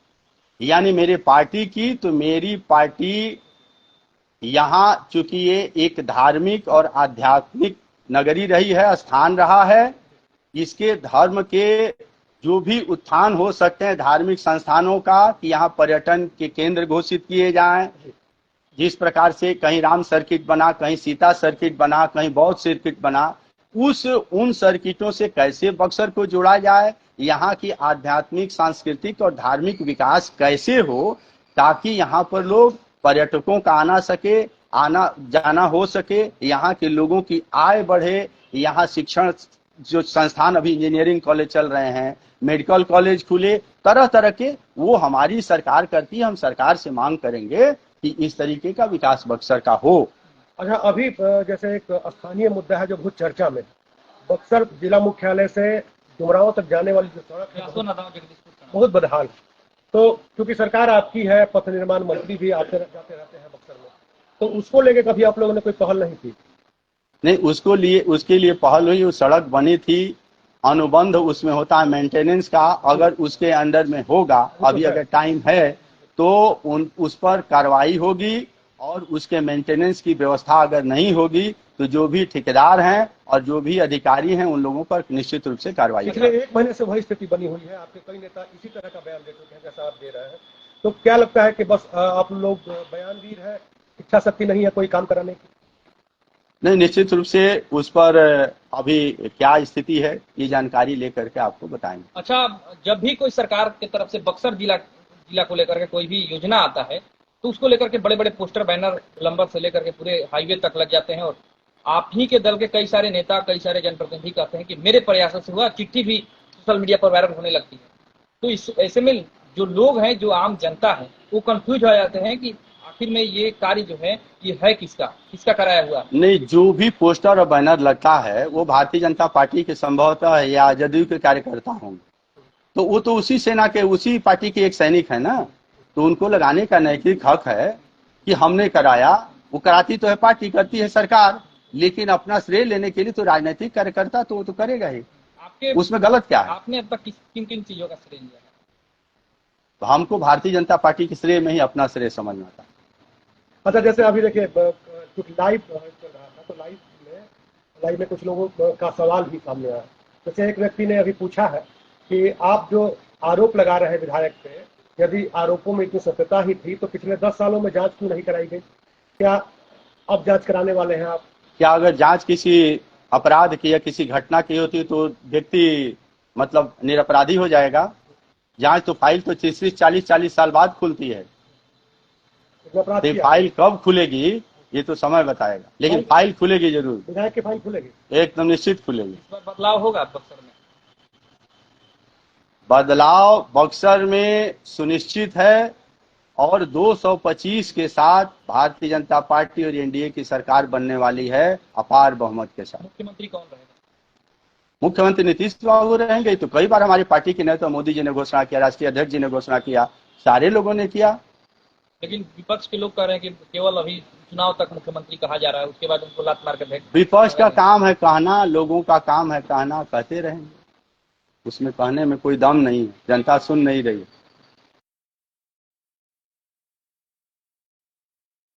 यानी मेरे पार्टी की, तो मेरी पार्टी यहाँ चूंकि ये एक धार्मिक और आध्यात्मिक नगरी रही है, स्थान रहा है, इसके धर्म के जो भी उत्थान हो सकते हैं धार्मिक संस्थानों का, कि यहाँ पर्यटन के केंद्र घोषित किए जाएं। जिस प्रकार से कहीं राम सर्किट बना, कहीं सीता सर्किट बना, कहीं बौद्ध सर्किट बना, उन सर्किटों से कैसे बक्सर को जोड़ा जाए, यहाँ की आध्यात्मिक, सांस्कृतिक और धार्मिक विकास कैसे हो, ताकि यहाँ पर लोग पर्यटकों का आना जाना हो सके, यहाँ के लोगों की आय बढ़े। यहाँ शिक्षण जो संस्थान, अभी इंजीनियरिंग कॉलेज चल रहे हैं, मेडिकल कॉलेज खुले, तरह तरह के, वो हमारी सरकार करती है। हम सरकार से मांग करेंगे कि इस तरीके का विकास बक्सर का हो।
अच्छा, अभी जैसे एक स्थानीय मुद्दा है जो बहुत चर्चा में, बक्सर जिला मुख्यालय से डुमरांव तक जाने वाली जो सड़क है, बहुत बदहाल। तो क्योंकि सरकार आपकी है, पथ निर्माण मंत्री भी आते जाते रहते हैं बक्सर में, तो उसको लेके कभी आप लोगों ने कोई पहल नहीं की?
नहीं, उसके लिए पहल हुई, वो सड़क बनी थी, अनुबंध उसमें होता है मेंटेनेंस का, अगर उसके अंडर में होगा, अभी अगर टाइम है तो उस पर कार्रवाई होगी, और उसके मेंटेनेंस की व्यवस्था अगर नहीं होगी तो जो भी ठेकेदार हैं और जो भी अधिकारी हैं उन लोगों पर निश्चित रूप से कार्रवाई
पिछले
होगी।
1 महीने से वही स्थिति बनी हुई है। आपके कई नेता इसी तरह का बयान दे चुके हैं जैसा आप दे रहे हैं। तो क्या लगता है कि बस आप लोग बयानवीर है, इच्छा शक्ति नहीं है कोई काम कराने की?
नहीं, निश्चित रूप से उस पर अभी क्या स्थिति है ये जानकारी लेकर के आपको बताएंगे।
अच्छा, जब भी कोई सरकार की तरफ से बक्सर जिला को लेकर के कोई भी योजना आता है तो उसको लेकर के बड़े बड़े पोस्टर बैनर लंबर से लेकर के पूरे हाईवे तक लग जाते हैं, और आप ही के दल के कई सारे नेता, कई सारे जनप्रतिनिधि कहते हैं कि मेरे प्रयासों से हुआ, चिट्ठी भी सोशल मीडिया पर वायरल होने लगती है। तो इस ऐसे में जो लोग हैं, जो आम जनता है, वो कंफ्यूज हो जाते हैं कि आखिर में ये कार्य जो है ये है किसका कराया हुआ।
नहीं, जो भी पोस्टर और बैनर लगता है वो भारतीय जनता पार्टी के संभवतः या जदयू के कार्यकर्ता होंगे, तो वो तो उसी सेना के, उसी पार्टी के एक सैनिक है ना, तो उनको लगाने का नैतिक हक है कि हमने कराया। वो कराती तो है पार्टी, करती है सरकार, लेकिन अपना श्रेय लेने के लिए तो राजनीतिक कार्यकर्ता तो वो तो करेगा ही,
आपके
उसमें गलत क्या है?
आपने अब तक किन किन चीजों का श्रेय लिया है?
तो हमको भारतीय जनता पार्टी के श्रेय में ही अपना श्रेय समझना था।
अच्छा, जैसे अभी देखिए कुछ लाइव चल रहा था, तो लाइव में कुछ लोगों का सवाल भी सामने आया। जैसे एक व्यक्ति ने अभी पूछा है कि आप जो आरोप लगा रहे हैं विधायक पे, यदि आरोपों में इतनी सत्यता ही थी तो पिछले 10 सालों में जांच क्यों नहीं कराई गई? क्या अब जांच कराने वाले हैं आप?
क्या अगर जांच किसी अपराध की या किसी घटना की होती तो व्यक्ति मतलब निरपराधी हो जाएगा? जांच तो फाइल तो 30-40 साल बाद खुलती है,
इसमें अपराध
तो
किया?
फाइल कब खुलेगी ये तो समय बताएगा, लेकिन फाइल खुलेगी जरूर,
विधायक की फाइल खुलेगी?
एकदम निश्चित खुलेगी।
इस पर बदलाव होगा बक्सर में?
बदलाव बक्सर में सुनिश्चित है, और 225 के साथ भारतीय जनता पार्टी और एनडीए की सरकार बनने वाली है अपार बहुमत के साथ।
मुख्यमंत्री कौन रहेगा?
मुख्यमंत्री नीतीश बाबू रहेंगे। तो कई बार हमारी पार्टी के नेता मोदी जी ने घोषणा किया, राष्ट्रीय अध्यक्ष जी ने घोषणा किया, सारे लोगों ने किया।
लेकिन विपक्ष के लोग कह रहे हैं कि केवल अभी चुनाव तक मुख्यमंत्री कहा जा रहा है, उसके बाद उनको लात मार के फेंक।
विपक्ष का काम है कहना, लोगों का काम है कहना, कहते रहेंगे, उसमें कहने में कोई दम नहीं है, जनता सुन नहीं रही है।